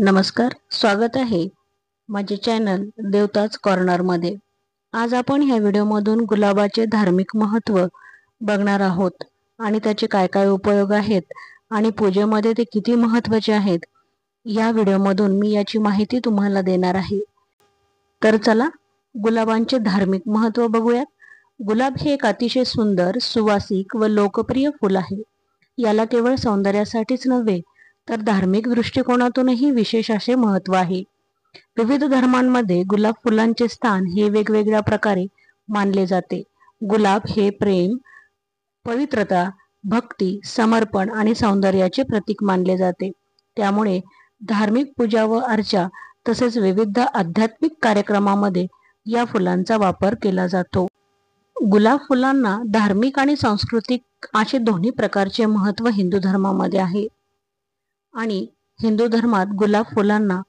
नमस्कार, स्वागत आहे माझे चॅनल देवताच कॉर्नरमध्ये। आज आपण ह्या व्हिडिओमधून गुलाबाचे धार्मिक महत्त्व बघणार आहोत आणि त्याचे काय काय उपयोग आहेत आणि पूजेमध्ये ते किती महत्त्वाचे आहेत, या व्हिडिओमधून मी याची माहिती तुम्हाला देणार आहे। तर चला गुलाबांचे धार्मिक महत्त्व बघूयात। गुलाब हे एक अतिशय सुंदर, सुवासिक व लोकप्रिय फूल आहे। याला केवळ सौंदर्यासाठीच नव्हे तर धार्मिक दृष्टिकोनातूनही विशेष असे महत्त्व आहे। विविध धर्मांमध्ये गुलाब फुलांचे स्थान हे वेगवेगळ्या प्रकारे मानले जाते। गुलाब हे प्रेम, पवित्रता, भक्ती, समर्पण आणि सौंदर्याचे प्रतीक मानले जाते। त्यामुळे धार्मिक पूजा व अर्चा तसेच विविध आध्यात्मिक कार्यक्रमामध्ये या फुलांचा वापर केला जातो। गुलाब फुलांना धार्मिक आणि सांस्कृतिक असे दोन्ही प्रकारचे महत्त्व हिंदू धर्मामध्ये आहे आणि हिंदू धर्मात गुलाब फुलांना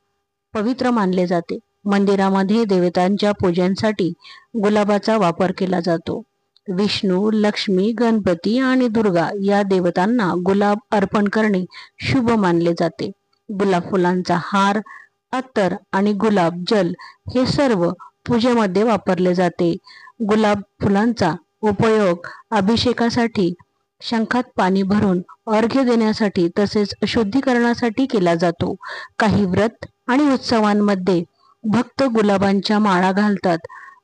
पवित्र मानले जाते। मंदिरामध्ये देवतांच्या पूजनासाठी गुलाबाचा वापर केला जातो। विष्णू, लक्ष्मी, गणपती आणि दुर्गा या देवतांना गुलाब अर्पण करणे शुभ मानले जाते। गुलाब फुलांचा हार, अत्तर आणि गुलाब जल हे सर्व पूजेमध्ये वापरले जाते। गुलाब फुलांचा उपयोग अभिषेकासाठी, शंखात पाणी भरून अर्घ्य देण्यासाठी तसेच शुद्धीकरणासाठी केला जातो। काही व्रत आणि उत्सवांमध्ये भक्त गुलाबांच्या माळा घालतात।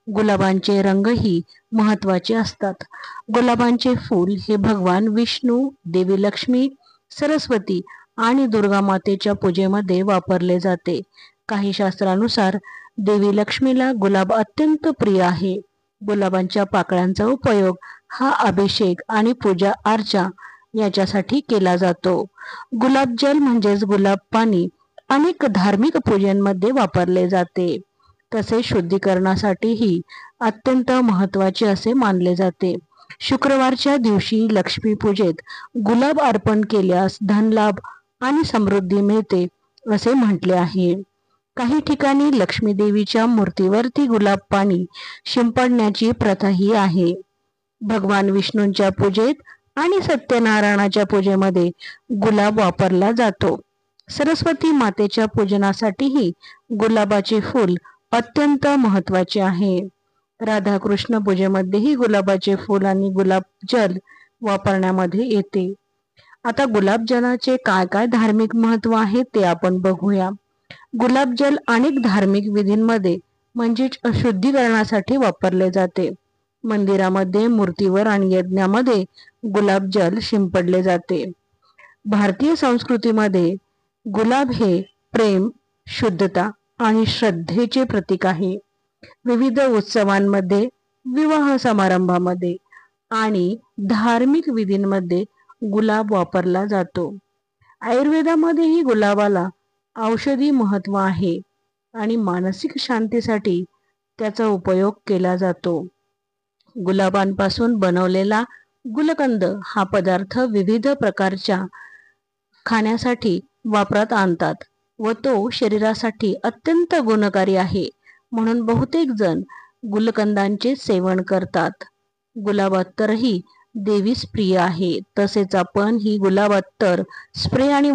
गुलाबांचे रंगही महत्त्वाचे असतात। गुलाबांचे फूल हे भगवान विष्णू, देवी लक्ष्मी, सरस्वती आणि दुर्गा मातेच्या पूजेमध्ये वापरले जाते। काही शास्त्रानुसार देवी लक्ष्मीला गुलाब अत्यंत प्रिय आहे। गुलाबांच्या पाकळ्यांचा उपयोग हा अभिषेक आणि पूजा अर्चा याच्यासाठी केला जातो। गुलाब जल म्हणजेच गुलाब पाणी अनेक धार्मिक पूजांमध्ये वापरले जाते। तसेच शुद्धीकरणासाठीही अत्यंत महत्त्वाचे असे मानले जाते। शुक्रवारच्या दिवशी लक्ष्मी पूजेत गुलाब अर्पण केल्यास धनलाभ आणि समृद्धी मिळते असे म्हटले आहे। काही ठिकाणी लक्ष्मी देवीच्या मूर्तीवरती गुलाब पाणी शिंपडण्याची प्रथाही आहे। भगवान विष्णूंच्या पूजेत आणि सत्यनारायणाच्या पूजेमध्ये गुलाब वापरला जातो। सरस्वती मातेच्या पूजनासाठीही गुलाबाचे फूल अत्यंत महत्त्वाचे आहे। राधाकृष्ण पूजेमध्येही गुलाबाचे फूल आणि गुलाब जल वापरण्यामध्ये येते। आता गुलाबजलाचे काय काय धार्मिक महत्त्व आहे ते आपण बघूया। गुलाबजल अनेक धार्मिक विधींमध्ये म्हणजेच शुद्धीकरणासाठी वापरले जाते। मंदिरामध्ये, मूर्तीवर आणि यज्ञामध्ये गुलाबजल शिंपडले जाते। भारतीय संस्कृतीमध्ये गुलाब हे प्रेम, शुद्धता आणि श्रद्धेचे प्रतीक आहे। विविध उत्सवांमध्ये, विवाह समारंभामध्ये आणि धार्मिक विधींमध्ये गुलाब वापरला जातो। आयुर्वेदामध्येही गुलाबाला औषधी महत्त्व आहे आणि मानसिक शांतीसाठी त्याचा उपयोग केला जातो। गुलाबांपासून बनवलेला गुलकंद हा पदार्थ विविध प्रकारच्या खाण्यासाठी वापरात आणतात व तो शरीरासाठी अत्यंत गुणकारी आहे, म्हणून बहुतेक जण गुलकंदांचे सेवन करतात। गुलाब अत्तरही देवीस प्रिय आहे। तसेच आपण ही गुलाब अत्तर स्प्रे आणि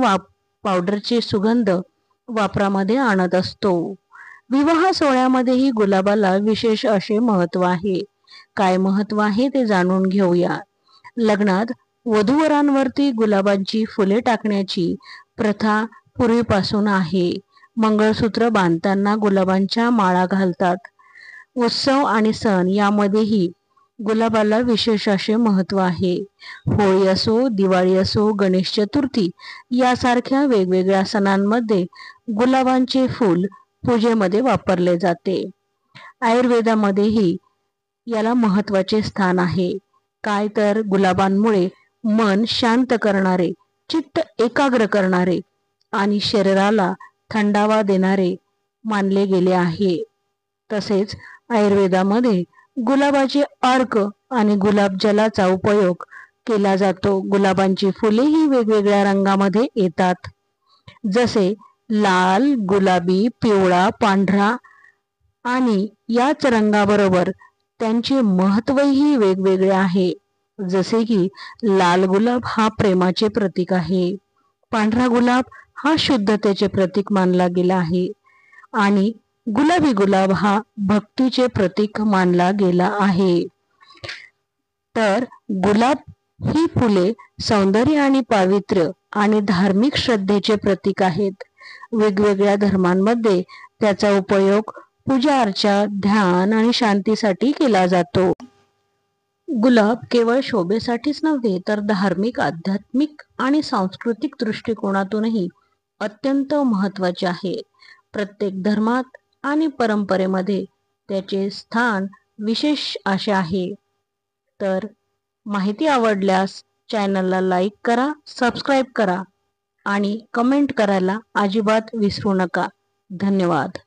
पावडरचे सुगंध वापरामध्ये आणत असतो। विवाह सोहळ्यामध्येही गुलाबाला विशेष असे महत्त्व आहे। काय महत्त्व आहे ते जाणून घेऊया। लग्नात वधूवरांवरती गुलाबांची फुले टाकण्याची प्रथा पूर्वीपासून आहे। मंगळसूत्र बांधताना गुलाबांच्या माळा घालतात। उत्सव आणि सण यामध्येही गुलाबाला विशेष असे महत्त्व आहे। होळी असो, दिवाळी असो, गणेश चतुर्थी यासारख्या वेगवेगळ्या सणांमध्ये गुलाबांचे फूल पूजेमध्ये वापरले जाते। आयुर्वेदामध्येही याला महत्त्वाचे स्थान आहे। काय तर गुलाबांमुळे मन शांत करणारे, चित्त एकाग्र करणारे आणि शरीराला थंडावा देणारे मानले गेले आहे। तसेच आयुर्वेदामध्ये गुलाबाचे अर्क आणि गुलाब जलाचा उपयोग केला जातो। गुलाबांची फुलेही वेगवेगळ्या रंगामध्ये येतात, जसे लाल, गुलाबी, पिवळा, पांढरा आणि याच रंगाबरोबर त्यांचे महत्त्वही वेगवेगळे आहे। जसे की लाल गुलाब हा प्रेमाचे प्रतीक आहे, पांढरा गुलाब हा शुद्धतेचे प्रतीक मानला गेला आहे आणि गुलाबी गुलाब हा भक्तीचे प्रतीक मानला गेला आहे. तर गुलाब ही फुले सौंदर्य आणि पावित्र्य आणि धार्मिक श्रद्धेचे प्रतीक आहेत. वेगवेगळ्या धर्मांमध्ये त्याचा उपयोग पूजा अर्चा, ध्यान आणि शांतीसाठी केला जातो. गुलाब केवळ शोभेसाठीच नव्हे तर धार्मिक, आध्यात्मिक आणि सांस्कृतिक दृष्टिकोनातूनही अत्यंत महत्त्वाचे आहे. प्रत्येक धर्मात आणि परंपरेमध्ये त्याचे स्थान विशेष असे आहे. तर माहिती आवडल्यास चॅनलला लाईक करा, सबस्क्राईब करा आणि कमेंट करायला अजिबात विसरू नका. धन्यवाद.